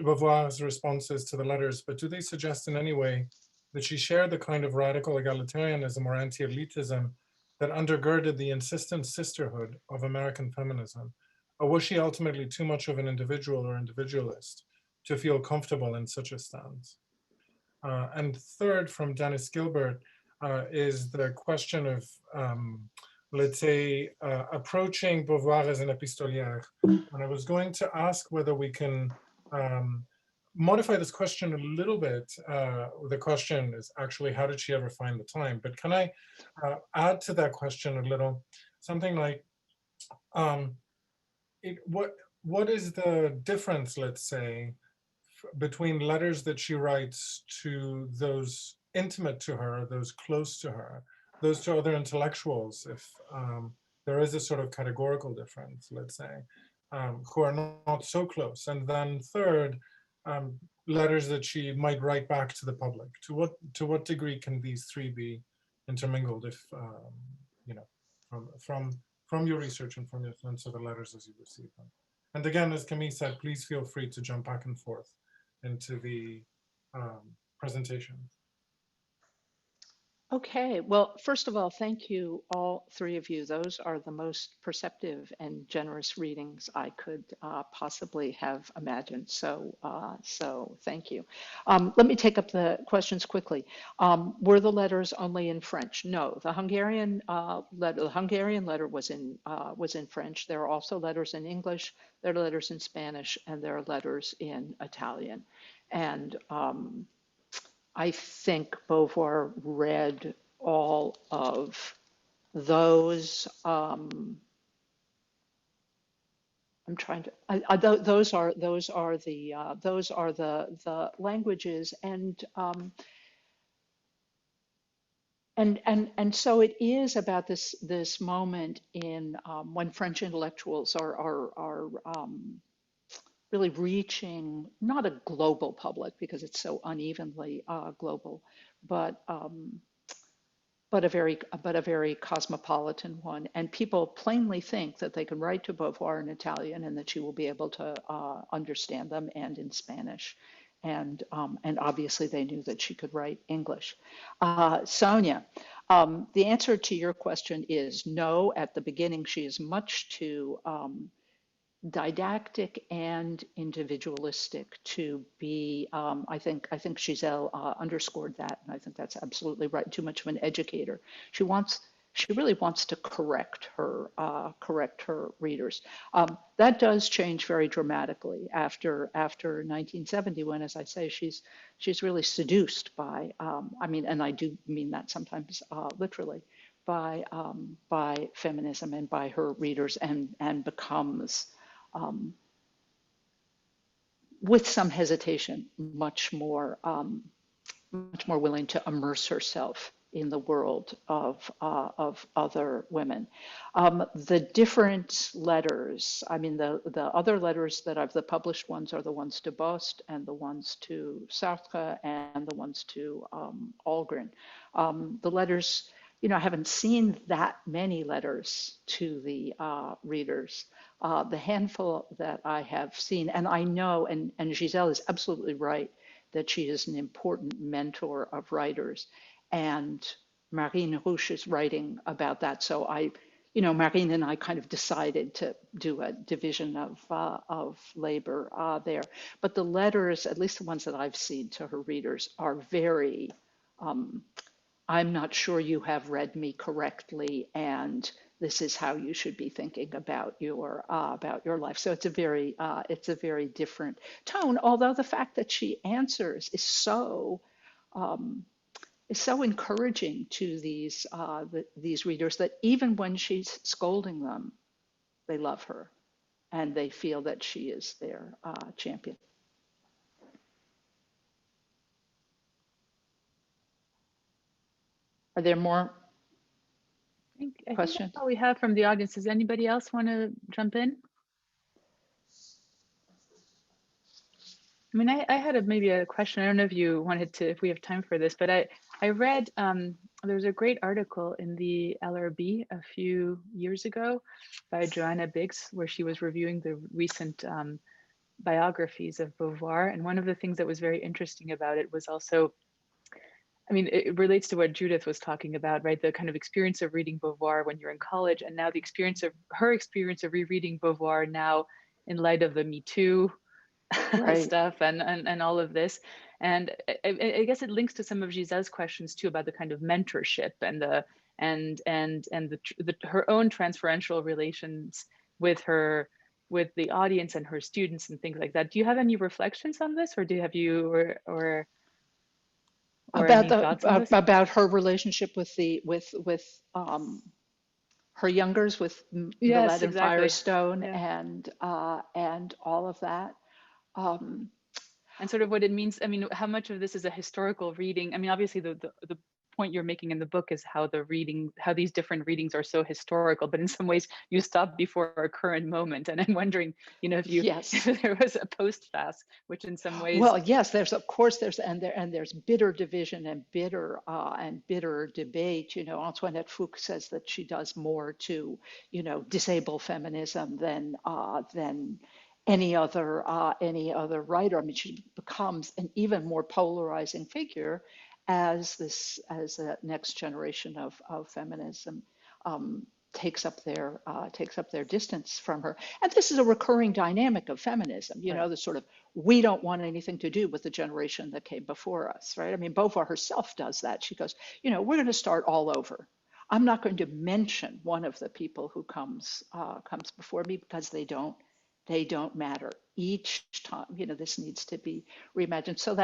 C: Beauvoir's responses to the letters, but do they suggest in any way that she shared the kind of radical egalitarianism or anti-elitism that undergirded the insistent sisterhood of American feminism? Or was she ultimately too much of an individual or individualist to feel comfortable in such a stance? And third, from Dennis Gilbert, is the question of, let's say, approaching Beauvoir as an epistolière. And I was going to ask whether we can modify this question a little bit. The question is actually, how did she ever find the time? But can I add to that question a little, something like, what is the difference, let's say, between letters that she writes to those intimate to her, those close to her, those to other intellectuals, if there is a sort of categorical difference, let's say, who are not so close. And then third, letters that she might write back to the public. To what degree can these 3 be intermingled, if you know, from your research and from your sense of the letters as you receive them? And again, as Camille said, please feel free to jump back and forth into the presentation.
D: Okay, well, first of all, thank you, all 3 of you. Those are the most perceptive and generous readings I could possibly have imagined. So thank you. Let me take up the questions quickly. Were the letters only in French? No, the Hungarian letter was in French. There are also letters in English, there are letters in Spanish, and there are letters in Italian. And I think Beauvoir read all of those. I'm trying to. Those are the languages, and so it is about this moment in when French intellectuals are really reaching not a global public because it's so unevenly global, but a very cosmopolitan one. And people plainly think that they can write to Beauvoir in Italian and that she will be able to understand them, and in Spanish. And obviously they knew that she could write English. Sonia, the answer to your question is no. At the beginning, she is much too didactic and individualistic to be, I think Gisèle underscored that, and I think that's absolutely right, too much of an educator. She really wants to correct her readers. That does change very dramatically after 1970, when, as I say, she's really seduced by, and I do mean that sometimes literally, by feminism and by her readers, and becomes, with some hesitation, much more willing to immerse herself in the world of other women. The different letters, the other letters the published ones are the ones to Bost, and the ones to Sartre, and the ones to Algren. The letters, I haven't seen that many letters to the readers. The handful that I have seen, and I know, and Gisèle is absolutely right, that she is an important mentor of writers. And Marine Rouche is writing about that. So Marine and I kind of decided to do a division of labor there. But the letters, at least the ones that I've seen to her readers, are very, I'm not sure you have read me correctly, and this is how you should be thinking about your life. So it's a very different tone. Although the fact that she answers is so encouraging to these readers, that even when she's scolding them, they love her, and they feel that she is their champion. Are there more questions?
B: I think that's all we have from the audience. Does anybody else want to jump in? I had maybe a question. I don't know if you wanted to, if we have time for this, but I read, there's a great article in the LRB a few years ago by Joanna Biggs, where she was reviewing the recent biographies of Beauvoir. And one of the things that was very interesting about it was also, it relates to what Judith was talking about, right? The kind of experience of reading Beauvoir when you're in college, and now her experience of rereading Beauvoir now in light of the Me Too stuff and all of this. And I guess it links to some of Gisèle's questions too, about the kind of mentorship and her own transferential relations with the audience and her students and things like that. Do you have any reflections on this, or
D: about her relationship with her youngers, with the Lead and Firestone, and all of that,
B: and sort of what it means. How much of this is a historical reading? Obviously the point you're making in the book is how these different readings are so historical, but in some ways you stop before a current moment. And I'm wondering, if there was a post-fast, which in some ways,
D: well, yes, there's bitter division and bitter debate. Antoinette Fouque says that she does more to disable feminism than any other writer. She becomes an even more polarizing figure as the next generation of feminism takes up their distance from her. And this is a recurring dynamic of feminism, the sort of, we don't want anything to do with the generation that came before us, right? Beauvoir herself does that. She goes, we're going to start all over. I'm not going to mention one of the people who comes before me, because they don't matter. Each time, this needs to be reimagined. So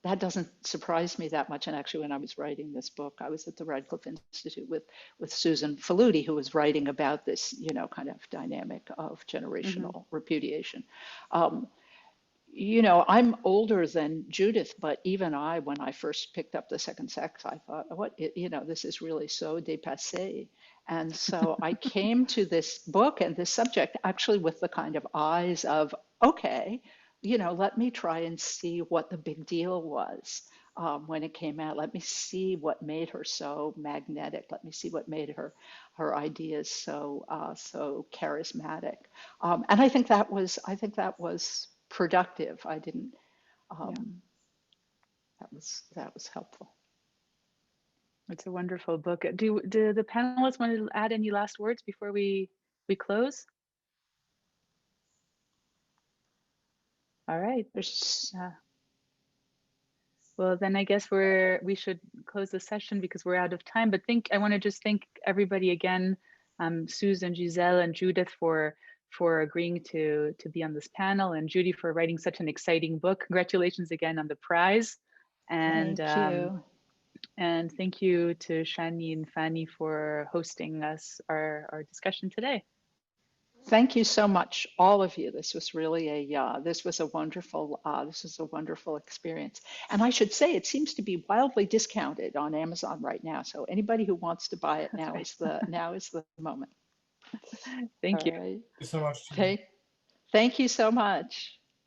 D: that doesn't surprise me that much. And actually, when I was writing this book, I was at the Radcliffe Institute with Susan Faludi, who was writing about this, kind of dynamic of generational repudiation. I'm older than Judith, but even I, when I first picked up The Second Sex, I thought, this is really so dépassé. And so I came to this book and this subject actually with the kind of eyes of, okay, let me try and see what the big deal was when it came out. Let me see what made her so magnetic. Let me see what made her ideas so charismatic. And I think that was productive. I didn't. That was helpful.
B: It's a wonderful book. Do the panelists want to add any last words before we close? All right. Well, then I guess we should close the session because we're out of time. But I want to just thank everybody again, Susan, Gisèle, and Judith for agreeing to be on this panel, and Judy for writing such an exciting book. Congratulations again on the prize. And
D: thank you.
B: And thank you to Shani and Fanny for hosting our discussion today.
D: Thank you so much, all of you. This was really this was a wonderful experience. And I should say, it seems to be wildly discounted on Amazon right now. So anybody who wants to buy it now is the moment.
B: Thank you.
D: Right.
C: Thank you so much.
D: Okay. Thank you so much.